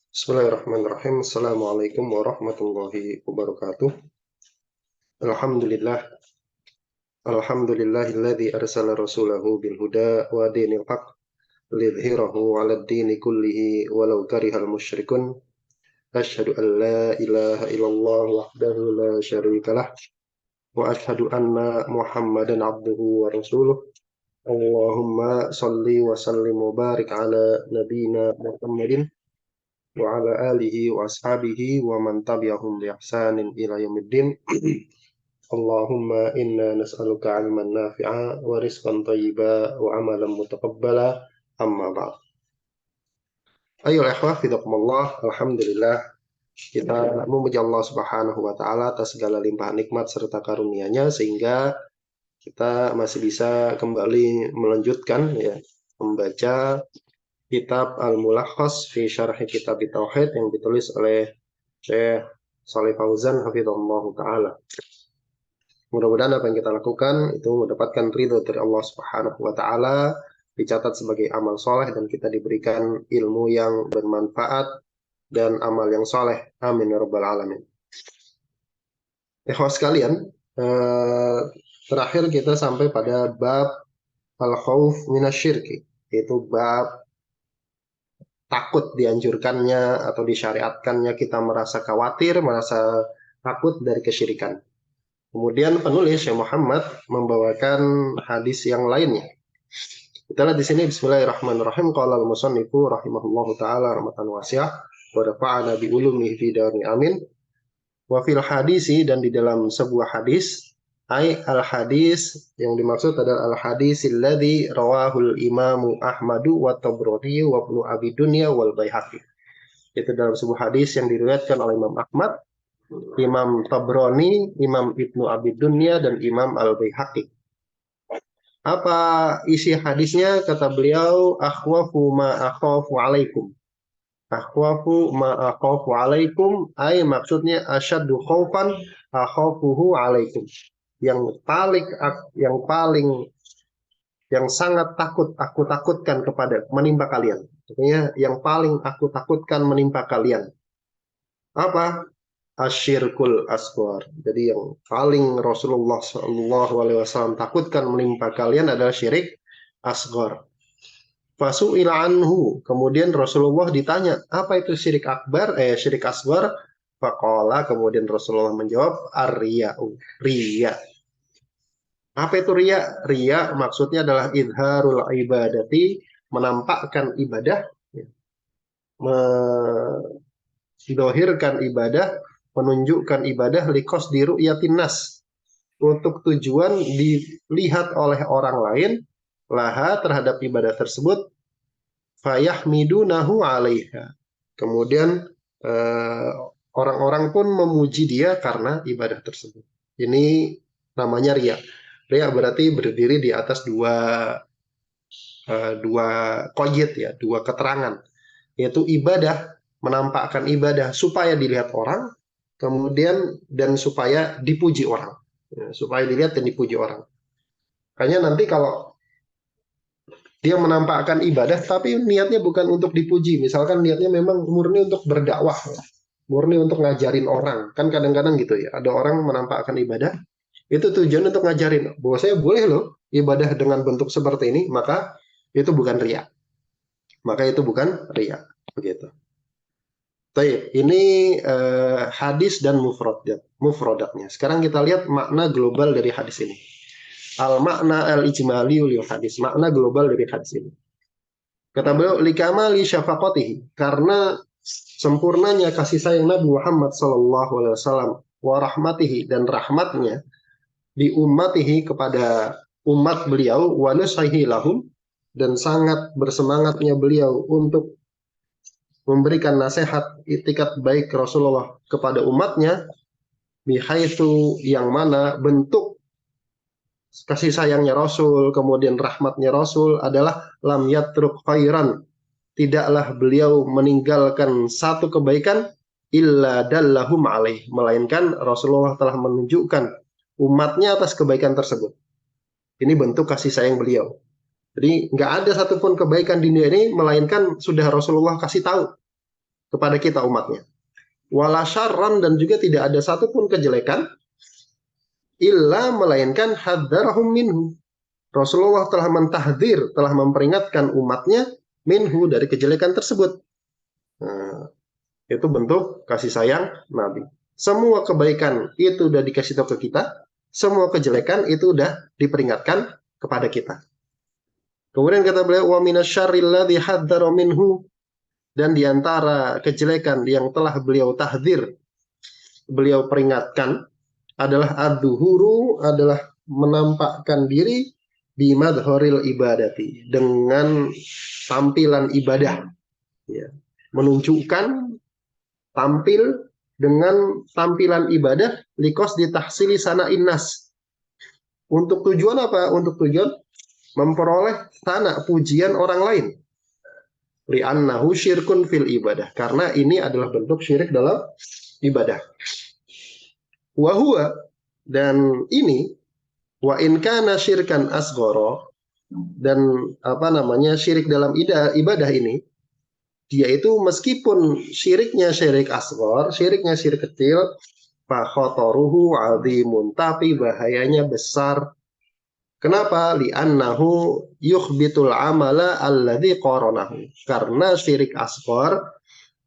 Bismillahirrahmanirrahim. Assalamualaikum warahmatullahi wabarakatuh. Alhamdulillah. Alhamdulillahilladzi arsala rasulahu bil huda wa dinil haq lidhhirahu 'alad dini kullihi walau karihal musyrikun. Asyhadu an la ilaha illallah wahdahu la syarikalah wa asyhadu anna Muhammadan abduhu wa rasuluh. Allahumma shalli wa sallim wa barik ala nabiyyina Muhammadin wa ala alihi wa ashabihi wa man tabi'ahum bi ihsanin ila yaumiddin. Allahumma inna nas'aluka 'ilman nafi'a wa rizqan thayyiba wa amalan mutaqabbala, amma ba'd. Ayo ikhwah fidakumullah, alhamdulillah kita memuji Allah Subhanahu wa taala atas segala limpahan nikmat serta karunia-Nya sehingga kita masih bisa kembali melanjutkan membaca kitab Al-Mulakhas fi Syarh Kitab Tauhid yang ditulis oleh Syekh Shalih Fauzan hafizahullah taala. Mudah-mudahan apa yang kita lakukan itu mendapatkan ridho dari Allah Subhanahu wa taala, dicatat sebagai amal soleh dan kita diberikan ilmu yang bermanfaat dan amal yang soleh. Amin ya rabbal alamin. Ikhwas sekalian, terakhir kita sampai pada bab al-khauf minasyirki, yaitu bab takut dianjurkannya atau disyariatkannya kita merasa khawatir, merasa takut dari kesyirikan. Kemudian penulis Syekh Muhammad membawakan hadis yang lainnya. Kita lihat di sini bismillahirrahmanirrahim. Qala al-musannifu rahimahullahu taala rahmatan wasi'ah wa rafa'ana bi ulumihi fi dari amin. Wa fil hadisi, dan di dalam sebuah hadis, al hadis yang dimaksud adalah al hadis alladzi rawahul imamu Ahmadu wa Tabrani wa Ibnu Abi Dunya wal Baihaqi. Itu dalam sebuah hadis yang diriwayatkan oleh Imam Ahmad, Imam Tabrani, Imam Ibnu Abi Dunya, dan Imam Al-Baihaqi. Apa isi hadisnya? Kata beliau, akhwafu ma akhafu alaikum. Akhwafu ma akhafu alaikum, ay maksudnya asyaddu khaufan akhafuhu alaikum. Yang sangat takut aku takutkan kepada menimpa kalian. Artinya yang paling aku takutkan menimpa kalian. Apa? Asyirkul asghar. Jadi yang paling Rasulullah SAW takutkan menimpa kalian adalah syirik asghar. Fasu'ila anhu. Kemudian Rasulullah ditanya, apa itu syirik akbar? Syirik asghar. Faqala, kemudian Rasulullah menjawab, ar-riya'u. Riya. Apa itu riya? Riya maksudnya adalah idharul ibadati, menampakkan ibadah, mendohirkan ibadah, menunjukkan ibadah likos di ru'yatin nas, untuk tujuan dilihat oleh orang lain, laha terhadap ibadah tersebut, fayahmidunahu alaiha. Kemudian orang-orang pun memuji dia karena ibadah tersebut. Ini namanya riya. Riya berarti berdiri di atas dua qayd ya, dua keterangan, yaitu ibadah, menampakkan ibadah supaya dilihat orang, kemudian dan supaya dipuji orang, supaya dilihat dan dipuji orang. Hanya nanti kalau dia menampakkan ibadah tapi niatnya bukan untuk dipuji, misalkan niatnya memang murni untuk berdakwah, murni untuk ngajarin orang, kan kadang-kadang gitu ya, ada orang menampakkan ibadah itu tujuan untuk ngajarin bahwa saya boleh loh ibadah dengan bentuk seperti ini, maka itu bukan riya, begitu. Baik, ini hadis dan mufradatnya. Sekarang kita lihat makna global dari hadis ini. Al-makna al-ijmali lil hadis. Makna global dari hadis ini. Kata beliau, likamali syafaqatihi, karena sempurnanya kasih sayang Nabi Muhammad SAW, wa rahmatihi, dan rahmatnya di ummatihi kepada umat beliau, wa nusahihi lahum, dan sangat bersemangatnya beliau untuk memberikan nasihat itikat baik Rasulullah kepada umatnya, bihaitsu, yang mana bentuk kasih sayangnya Rasul, kemudian rahmatnya Rasul adalah lam yatruk khairan, tidaklah beliau meninggalkan satu kebaikan, illa dallahum alaih, melainkan Rasulullah telah menunjukkan umatnya atas kebaikan tersebut. Ini bentuk kasih sayang beliau. Jadi nggak ada satupun kebaikan di dunia ini melainkan sudah Rasulullah kasih tahu kepada kita umatnya. Wala syarran, dan juga tidak ada satupun kejelekan illa melainkan hadarahum minhu. Rasulullah telah mentahdir, telah memperingatkan umatnya minhu, dari kejelekan tersebut. Nah, itu bentuk kasih sayang Nabi. Semua kebaikan itu udah dikasih tahu ke kita, semua kejelekan itu udah diperingatkan kepada kita. Kemudian kata beliau, wa minasyarril ladzi hadzara minhu, dan diantara kejelekan yang telah beliau tahdir, beliau peringatkan, adalah ad-duhuru, adalah menampakkan diri di madhoril ibadati, dengan tampilan ibadah, ya. Menunjukkan, tampil dengan tampilan ibadah, likos ditahsili sana innas. Untuk tujuan apa? Untuk tujuan memperoleh sana pujian orang lain. Li'annahu syirkun fil ibadah, karena ini adalah bentuk syirik dalam ibadah. Wahua, dan ini, wa in kana syirkan asghara, dan syirik dalam ibadah ini, dia itu meskipun syiriknya syirik asghar, syiriknya syirik kecil, fa khataruhu azimun, tapi bahayanya besar. Kenapa? Li'annahu yukhbitul amala alladzi qaranahu, karena syirik asghar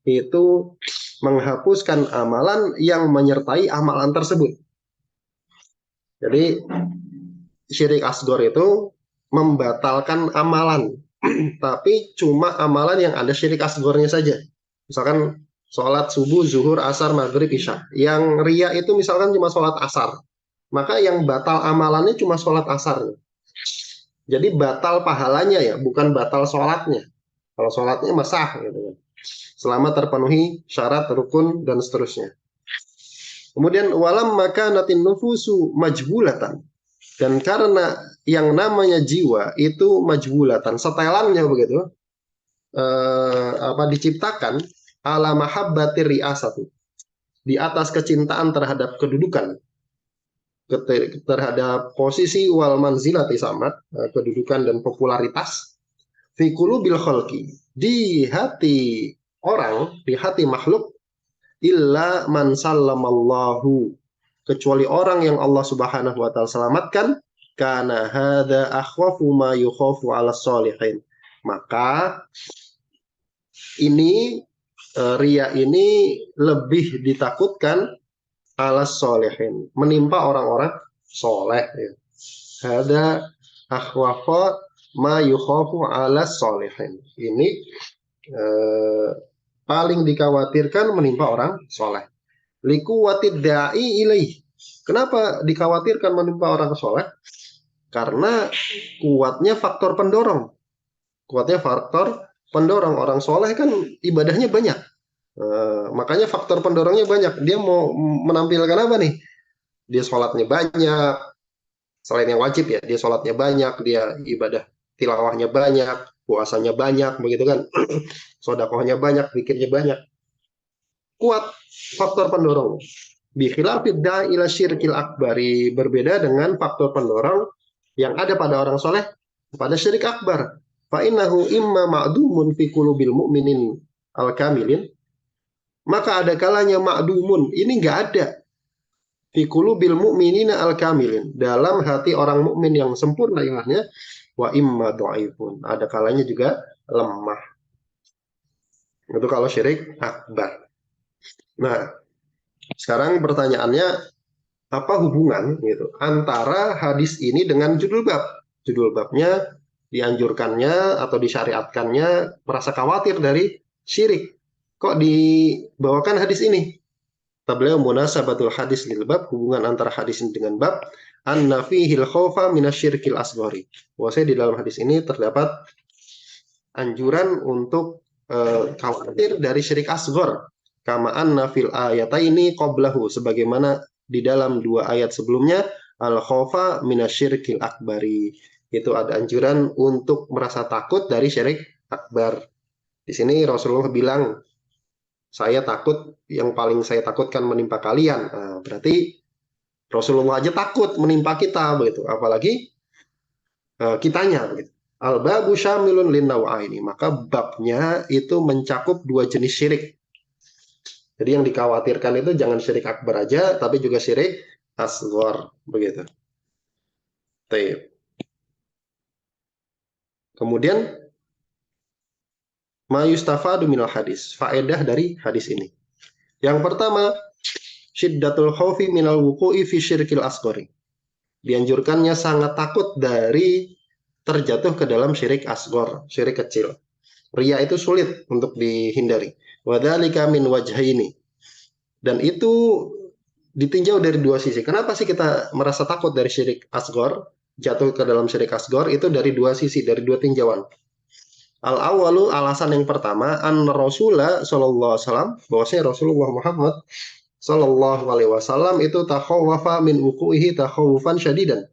itu menghapuskan amalan yang menyertai amalan tersebut. Jadi syirik asghar itu membatalkan amalan, tapi cuma amalan yang ada syirik asgharnya saja. Misalkan sholat subuh, zuhur, asar, maghrib, isya. Yang ria itu misalkan cuma sholat asar. Maka yang batal amalannya cuma sholat asar. Jadi batal pahalanya ya, bukan batal sholatnya. Kalau sholatnya sah gitu. Selama terpenuhi syarat, rukun, dan seterusnya. Kemudian walam maka natin nufusu majbulatan, dan karena yang namanya jiwa itu majbulatan, setelannya begitu, diciptakan ala mahabbatir ri'asati, di atas kecintaan terhadap kedudukan, terhadap posisi wal manzilati samat, kedudukan dan popularitas, fi qulubil khalqi, di hati orang, di hati makhluk, illa man sallamallahu, kecuali orang yang Allah Subhanahu wa taala selamatkan, kana hadza akhwafu ma yukhafu 'ala sholihin. Maka ini ria ini lebih ditakutkan 'ala sholihin, menimpa orang-orang soleh, ya. Hadza akhwafu ma yukhafu 'ala sholihin. Ini paling dikhawatirkan menimpa orang soleh. Likuwatid da'i ilaih. Kenapa dikhawatirkan menimpa orang soleh? Karena kuatnya faktor pendorong. Kuatnya faktor pendorong. Orang soleh kan ibadahnya banyak. Makanya faktor pendorongnya banyak. Dia mau menampilkan apa nih? Dia sholatnya banyak. Selain yang wajib ya, dia sholatnya banyak. Dia ibadah tilawahnya banyak. Puasanya banyak. Begitu kan. Sodakohnya banyak. Pikirnya banyak. Kuat faktor pendorong. Bikhilafid ila syirkil akbari, berbeda dengan faktor pendorong yang ada pada orang soleh pada syirik akbar. Fa innahu imma ma'dumun fi qulubil mu'minin al-kamilin, maka ada kalanya ma'dumun, ini enggak ada, fi qulubil mu'minina al-kamilin, dalam hati orang mukmin yang sempurna imannya, wa imma dhaifun, ada kalanya juga lemah. Itu kalau syirik akbar. Nah, sekarang pertanyaannya, apa hubungan gitu antara hadis ini dengan judul bab? Judul babnya dianjurkannya atau disyariatkannya merasa khawatir dari syirik. Kok dibawakan hadis ini? Beliau munasabatul hadis lil bab, hubungan antara hadis ini dengan bab, anna fihil khaufa minasyirkil asghari. Bahwasanya di dalam hadis ini terdapat anjuran untuk khawatir dari syirik asghar. Kama anna fil ayataini qablahu, sebagaimana di dalam dua ayat sebelumnya, al khaufa minasyirkil akbari, itu ada anjuran untuk merasa takut dari syirik akbar. Di sini Rasulullah bilang, saya takut, yang paling saya takutkan menimpa kalian. Nah, berarti Rasulullah aja takut menimpa kita begitu, apalagi kitanya begitu. Al-babu syamilun linnaw'aini, maka babnya itu mencakup dua jenis syirik. Jadi yang dikhawatirkan itu jangan syirik akbar aja, tapi juga syirik asghar, begitu. Taib. Kemudian ma yustafadu minal hadis, faedah dari hadis ini. Yang pertama, syiddatul khaufi minal wuqu'i fi syirkil asghari. Dianjurkannya sangat takut dari terjatuh ke dalam syirik asghar, syirik kecil. Ria itu sulit untuk dihindari. Wadzalika min wajhaini. Dan itu ditinjau dari dua sisi. Kenapa sih kita merasa takut dari syirik asghar, jatuh ke dalam syirik asghar? Itu dari dua sisi, dari dua tinjauan. Al-awalu, alasan yang pertama, an Rasulullah sallallahu alaihi wasallam, bahwasanya Rasulullah Muhammad sallallahu alaihi wasallam itu takhawwafa min wuqu'ihi takhawufan syadidan.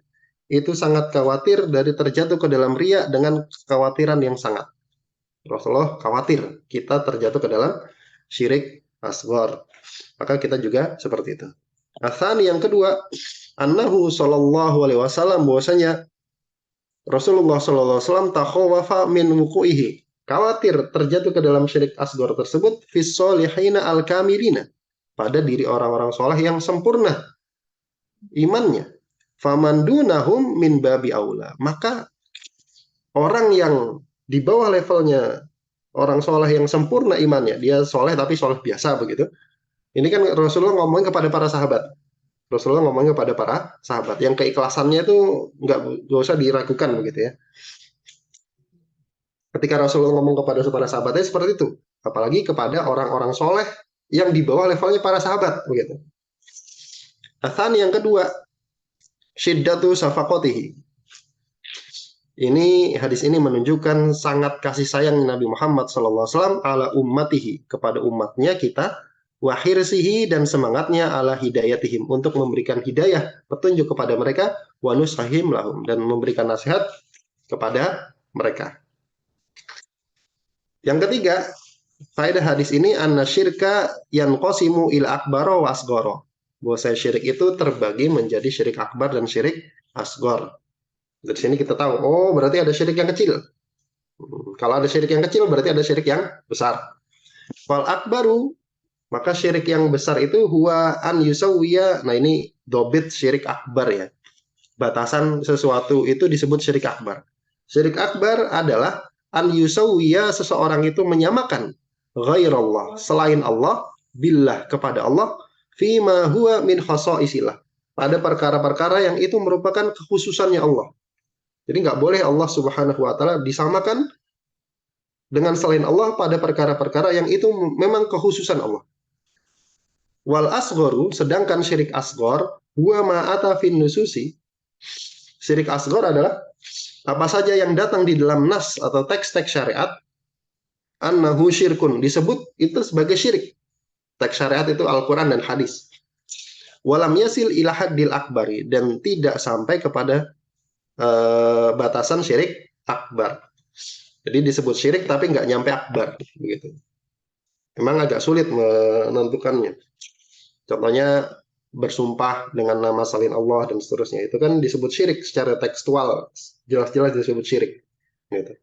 Itu sangat khawatir dari terjatuh ke dalam riya dengan kekhawatiran yang sangat. Rasulullah khawatir kita terjatuh ke dalam syirik asghar. Maka kita juga seperti itu. Asani yang kedua, annahu sallallahu alaihi wasallam, bahwasanya Rasulullah sallallahu alaihi wasallam takhawafa min wuqu'ihi, khawatir terjatuh ke dalam syirik asghar tersebut fis solihina al-kamilina, pada diri orang-orang soleh yang sempurna imannya. Faman dunahum min babi aula, maka orang yang di bawah levelnya orang soleh yang sempurna imannya, dia soleh tapi soleh biasa begitu. Ini kan Rasulullah ngomongin kepada para sahabat. Rasulullah ngomongin kepada para sahabat yang keikhlasannya itu nggak usah diragukan begitu ya. Ketika Rasulullah ngomong kepada para sahabatnya seperti itu, apalagi kepada orang-orang soleh yang di bawah levelnya para sahabat begitu. Athan yang kedua, syiddatu safaqatihi. Ini hadis ini menunjukkan sangat kasih sayang Nabi Muhammad SAW ala ummatihi, kepada umatnya kita, wahirsihi, dan semangatnya ala hidayatihim, untuk memberikan hidayah, petunjuk kepada mereka, wa nusahim lahum, dan memberikan nasihat kepada mereka. Yang ketiga, faedah hadis ini anna syirka yanqasimu ila akbaro wa asgoro. Bahwa syirik itu terbagi menjadi syirik akbar dan syirik asgor. Dari sini kita tahu, oh berarti ada syirik yang kecil. Kalau ada syirik yang kecil berarti ada syirik yang besar. Wal akbaru, maka syirik yang besar itu huwa an yusawwiya. Nah ini dobit syirik akbar ya. Batasan sesuatu itu disebut syirik akbar. Syirik akbar adalah an yusawwiya, seseorang itu menyamakan ghairallah, selain Allah, billah, kepada Allah, fima huwa min khasaisillah, pada perkara-perkara yang itu merupakan kekhususannya Allah. Jadi nggak boleh Allah Subhanahu wa taala disamakan dengan selain Allah pada perkara-perkara yang itu memang kekhususan Allah. Wal asgharu, sedangkan syirik asghar, huwa ma ata fin nususi. Syirik asghar adalah apa saja yang datang di dalam nas atau teks-teks syariat, annahu syirkun, disebut itu sebagai syirik. Teks syariat itu Al-Quran dan hadis. Walam yasil ila haddil akbari, dan tidak sampai kepada batasan syirik akbar. Jadi disebut syirik tapi nggak nyampe akbar begitu. Memang agak sulit menentukannya. Contohnya bersumpah dengan nama selain Allah dan seterusnya, itu kan disebut syirik secara tekstual, jelas-jelas disebut syirik gitu.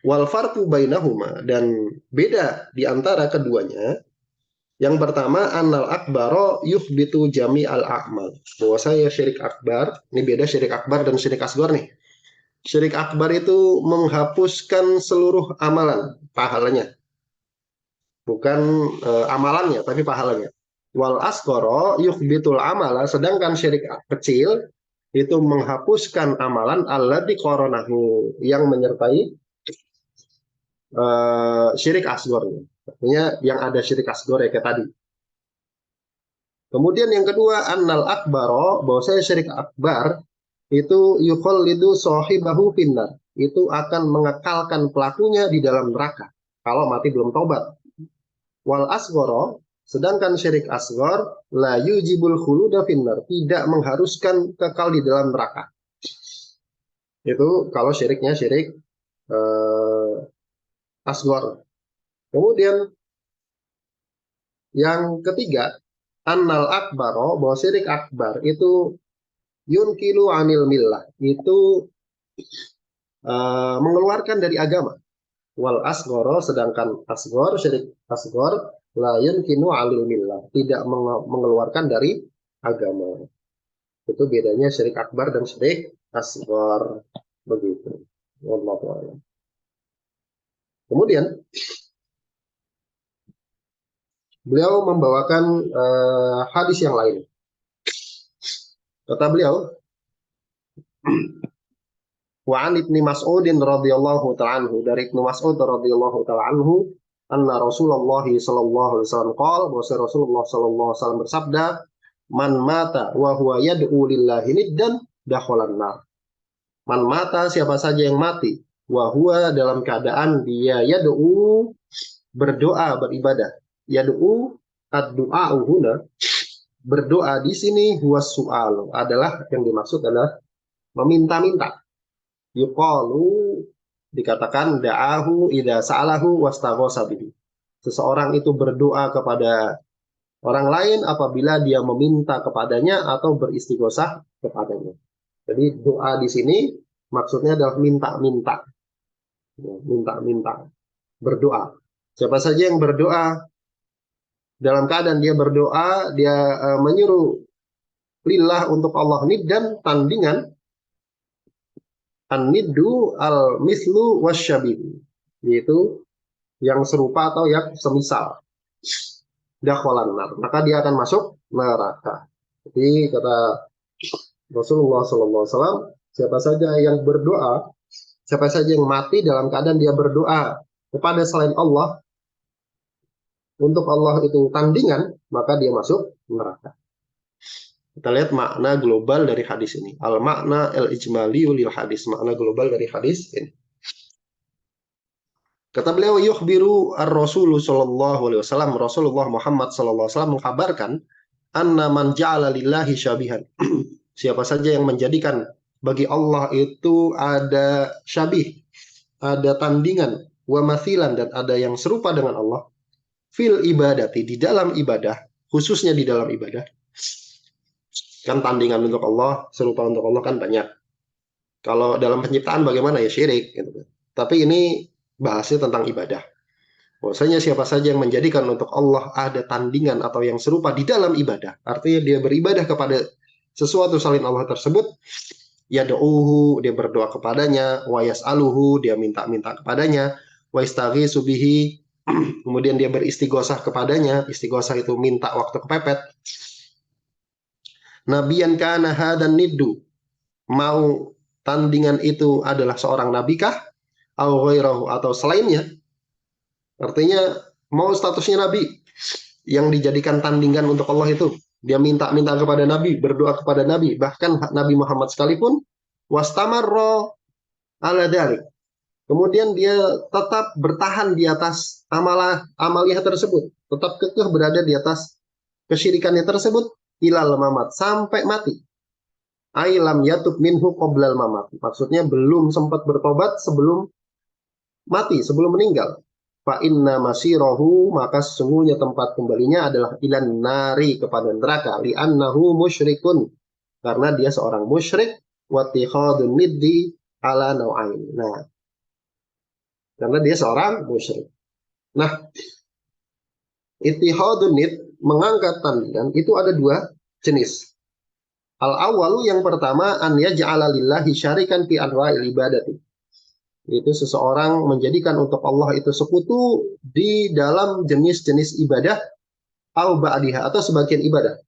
Wal farqu bainahuma, dan beda di antara keduanya. Yang pertama, annal akbaro yuhbitu jami al a'mal. Bahwasanya syirik akbar, ini beda syirik akbar dan syirik asghar nih. Syirik akbar itu menghapuskan seluruh amalan, pahalanya. Bukan amalannya, tapi pahalanya. Wal asgharo yuhbitul amala, sedangkan syirik kecil itu menghapuskan amalan alladzi qoronahu, yang menyertai syirik asghar. Artinya yang ada syirik asghar ya kayak tadi. Kemudian yang kedua, annal akbaro, bahwa saya syirik akbar itu yukhallidu sahibahu finnar, itu akan mengekalkan pelakunya di dalam neraka kalau mati belum taubat. Wal asgharo, sedangkan syirik asghar la yujibul khuluda finnar, tidak mengharuskan kekal di dalam neraka. Itu kalau syiriknya syirik asghar. Kemudian yang ketiga, annal akbaro, bahwa syirik akbar itu yunkilu anil millah, itu mengeluarkan dari agama. Wal asghara, sedangkan asghar, syirik asghar, la yumkinu alil millah, tidak mengeluarkan dari agama. Itu bedanya syirik akbar dan syirik asghar. Begitu. Wallahu a'lam. Kemudian beliau membawakan hadis yang lain. Kata beliau, wa an Ibnu Mas'udin radhiyallahu ta'ala anhu, dari Ibnu Mas'ud radhiyallahu ta'ala anhu, anna Rasulullah sallallahu alaihi wasallam qala, bahwa Rasulullah sallallahu alaihi wasallam bersabda, man mata wa huwa yad'u lillahi niddan dakhalan nar. Man mata, siapa saja yang mati, wa huwa, dalam keadaan dia yad'u, berdoa, beribadah. Yad'u, ad-du'a huna, berdoa di sini, huwa su'al, adalah, yang dimaksud adalah meminta-minta. Yuqalu, dikatakan da'ahu idza sa'alahu wastaghosa bihi. Seseorang itu berdoa kepada orang lain apabila dia meminta kepadanya atau beristighosah kepadanya. Jadi doa di sini maksudnya adalah minta-minta. Minta-minta, berdoa. Siapa saja yang berdoa, dalam keadaan dia berdoa, dia menyuruh lillah, untuk Allah, niddan, tandingan. An-niddu al-mislu wasyabihu, yaitu yang serupa atau yang semisal. Dakhalan nar, maka dia akan masuk neraka. Jadi kata Rasulullah SAW, siapa saja yang berdoa, siapa saja yang mati dalam keadaan dia berdoa kepada selain Allah, untuk Allah itu tandingan, maka dia masuk neraka. Kita lihat makna global dari hadis ini. Al-makna al-ijmali lil hadis. Makna global dari hadis ini. Kata beliau, yukhbiru ar-Rasul sallallahu alaihi wasallam, Rasulullah Muhammad sallallahu alaihi wasallam mengkabarkan, anna man ja'ala lillahi syabihan. Siapa saja yang menjadikan bagi Allah itu ada syabih, ada tandingan, wa mathilan, dan ada yang serupa dengan Allah, fil ibadati, di dalam ibadah, khususnya di dalam ibadah. Kan tandingan untuk Allah, serupa untuk Allah kan banyak. Kalau dalam penciptaan bagaimana, ya syirik gitu. Tapi ini bahasnya tentang ibadah. Bahwasanya siapa saja yang menjadikan untuk Allah ada tandingan atau yang serupa di dalam ibadah, artinya dia beribadah kepada sesuatu selain Allah tersebut, yad'uhu, dia berdoa kepadanya, wa yas'aluhu, dia minta-minta kepadanya, wa yastaghiitsu bihi, kemudian dia beristighosah kepadanya. Istighosah itu minta waktu kepepet. Nabiyan kana hadan niddu, mau tandingan itu adalah seorang nabikah, au ghairahu, atau selainnya. Artinya mau statusnya nabi yang dijadikan tandingan untuk Allah itu, dia minta-minta kepada nabi, berdoa kepada nabi, bahkan Nabi Muhammad sekalipun, wastamarra ala dzalik, kemudian dia tetap bertahan di atas amaliyah tersebut, tetap kekeh berada di atas kesyirikannya tersebut, ilal mamat, sampai mati. Ailam yatub minhu qoblal mamat, maksudnya belum sempat bertobat sebelum mati, sebelum meninggal. Fa inna masirahu, maka sesungguhnya tempat kembalinya adalah ilan nari, kepada neraka, li annahu musyrikun, karena dia seorang musyrik, wa tikhadun niddi ala nau'ain. Nah, karena dia seorang musyrik. Nah, ittihadun nid, mengangkat tandingan, itu ada dua jenis. Al-awalu, yang pertama, an yaj'ala lillahi syarikan fi anwa'il ibadati, itu seseorang menjadikan untuk Allah itu sekutu di dalam jenis-jenis ibadah, au ba'diha, atau sebagian ibadah.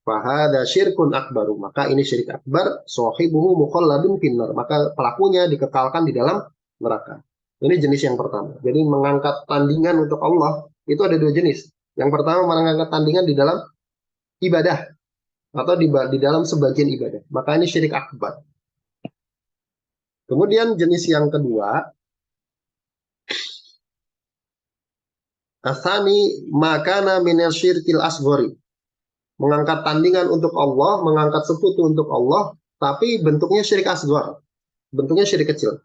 Fahada syirkun akbaru, maka ini syirik akbar, sahibuhu mukhalladun finnar, maka pelakunya dikekalkan di dalam neraka. Ini jenis yang pertama. Jadi mengangkat tandingan untuk Allah itu ada dua jenis. Yang pertama, mengangkat tandingan di dalam ibadah atau di dalam sebagian ibadah, maka ini syirik akbar. Kemudian jenis yang kedua, asani makana minal syirkil asghari, mengangkat tandingan untuk Allah, mengangkat sekutu untuk Allah, tapi bentuknya syirik asghar, bentuknya syirik kecil.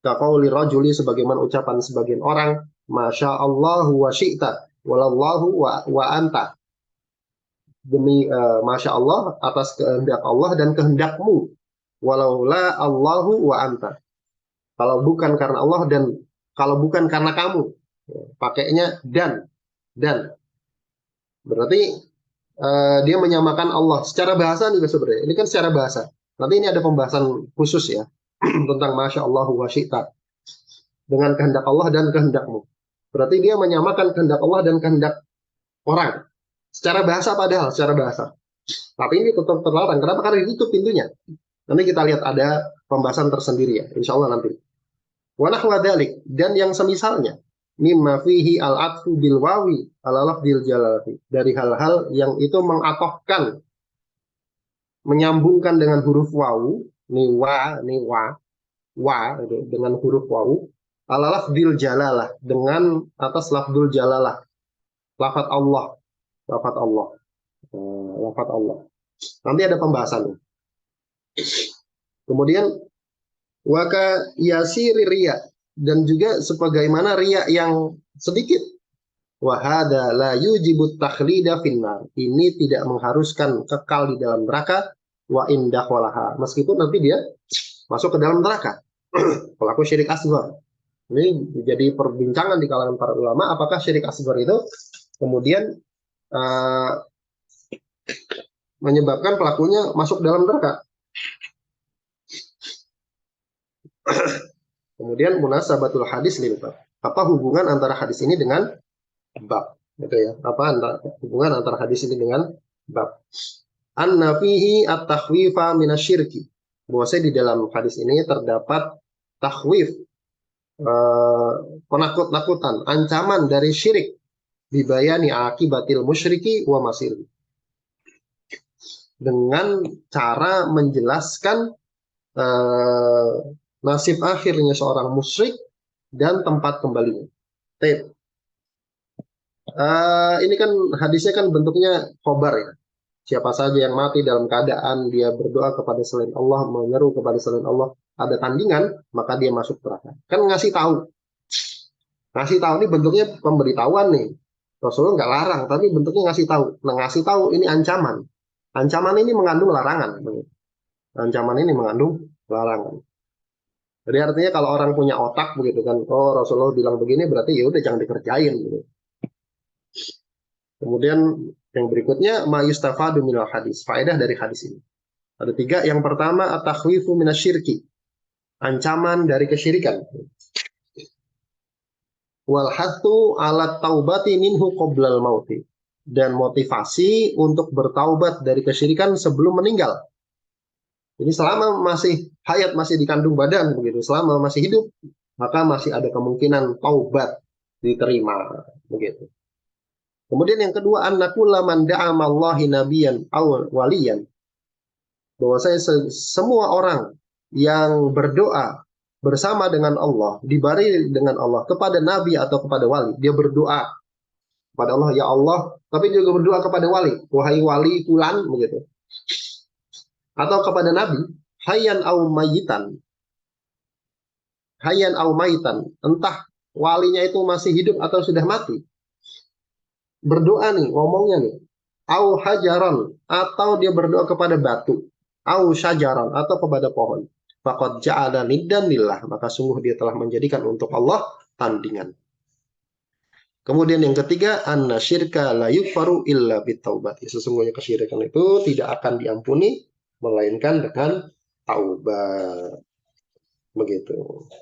Kaqauli rajuli, sebagaimana ucapan sebagian orang, masya Allah wa syi'ta walallahu wa anta, demi masya Allah, atas kehendak Allah dan kehendakmu, walaula Allahu wa anta. Kalau bukan karena Allah dan kalau bukan karena kamu. Ya, pakainya dan berarti dia menyamakan Allah secara bahasa nih sebenarnya. Ini kan secara bahasa. Nanti ini ada pembahasan khusus ya tentang Masya Allah wa syi'ta, dengan kehendak Allah dan kehendakmu. Berarti dia menyamakan kehendak Allah dan kehendak orang. Secara bahasa padahal, secara bahasa. Tapi ini tetap terlarang. Kenapa? Karena ditutup pintunya. Nanti kita lihat ada pembahasan tersendiri ya. Insya Allah nanti. Wa nahwa dzalik, dan yang semisalnya. Mimma fihi al-atfu bil wawi ala lafdil jalali. Dari hal-hal yang itu mengatofkan, menyambungkan dengan huruf wawu. Ni wa itu, dengan huruf wawu. Ala lafdil jalalah, dengan atas lafdul jalalah. Lafat Allah. Lafat Allah. Lafat Allah. Nanti ada pembahasannya. Kemudian waka yasiri riya, dan juga sebagaimana riya yang sedikit. Wahada la yujibut takhlida finnar. Ini tidak mengharuskan kekal di dalam neraka. Wa indakholaha. Meskipun nanti dia masuk ke dalam neraka. Pelaku syirik asghar. Ini jadi perbincangan di kalangan para ulama. Apakah syirik asghar itu kemudian menyebabkan pelakunya masuk dalam neraka? Kemudian munasabatul hadis lil bab. Apa hubungan antara hadis ini dengan bab? Gitu ya. Apa hubungan antara hadis ini dengan bab? Anna fihi at-takhwifa minasyirki. Bahwasanya di dalam hadis ini terdapat takhwif, penakut-nakutan, ancaman dari syirik, dibayani akibatil musyriki wa masir. Dengan cara menjelaskan nasib akhirnya seorang musyrik dan tempat kembalinya. Ini kan hadisnya kan bentuknya khobar ya. Siapa saja yang mati dalam keadaan dia berdoa kepada selain Allah, menyeru kepada selain Allah, ada tandingan, maka dia masuk neraka. Kan ngasih tahu. Ngasih tahu ini bentuknya pemberitahuan nih. Rasulullah nggak larang, tapi bentuknya ngasih tahu. Nah, ngasih tahu ini ancaman. Ancaman ini mengandung larangan. Ancaman ini mengandung larangan. Jadi artinya kalau orang punya otak begitu kan, oh Rasulullah bilang begini berarti ya udah jangan dikerjain gitu. Kemudian yang berikutnya ma yustafadu minal hadis, faedah dari hadis ini. Ada 3. Yang pertama at-takhwifu minasyirki, ancaman dari kesyirikan. Wal hathu ala taubati minhu qoblal mauti, dan motivasi untuk bertaubat dari kesyirikan sebelum meninggal. Jadi selama masih hayat, masih dikandung badan begitu, selama masih hidup, maka masih ada kemungkinan taubat diterima begitu. Kemudian yang kedua, annakulla man da'amallahi nabiyan aw waliyan. Bahwasanya semua orang yang berdoa bersama dengan Allah, dibari dengan Allah kepada nabi atau kepada wali, dia berdoa kepada Allah, ya Allah, tapi dia juga berdoa kepada wali, wahai wali fulan begitu. Atau kepada nabi, hayyan au mayitan. Hayyan au mayitan, entah walinya itu masih hidup atau sudah mati. Berdoa nih, ngomongnya nih. Au hajaran, atau dia berdoa kepada batu. Au syajaran, atau kepada pohon. Faqad ja'ala niddan lillah, maka sungguh dia telah menjadikan untuk Allah tandingan. Kemudian yang ketiga, anna syirka la yughfaru illa bitaubat. Sesungguhnya kesyirikan itu tidak akan diampuni melainkan dengan taubat. Begitu.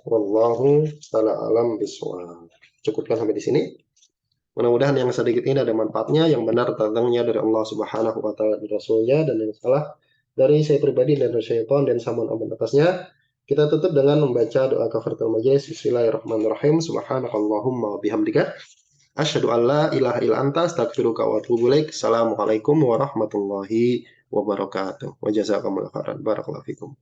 Wallahu ta'ala alam bisawab. Cukupkan sampai di sini. Mudah-mudahan yang sedikit ini ada manfaatnya, yang benar datangnya dari Allah Subhanahu wa taala dan Rasulnya, dan yang salah dari saya pribadi dan dari syaitan dan samaan ampun atasnya. Kita tutup dengan membaca doa kafaratul majelis. Bismillahirrahmanirrahim. Subhanakallahumma wa bihamdika asyhadu an la ilaha illa anta astaghfiruka wa atubu ilaik. Assalamualaikum warahmatullahi wabarakatuh. Wa jazakumullahu khairan. Barakallahu fikum.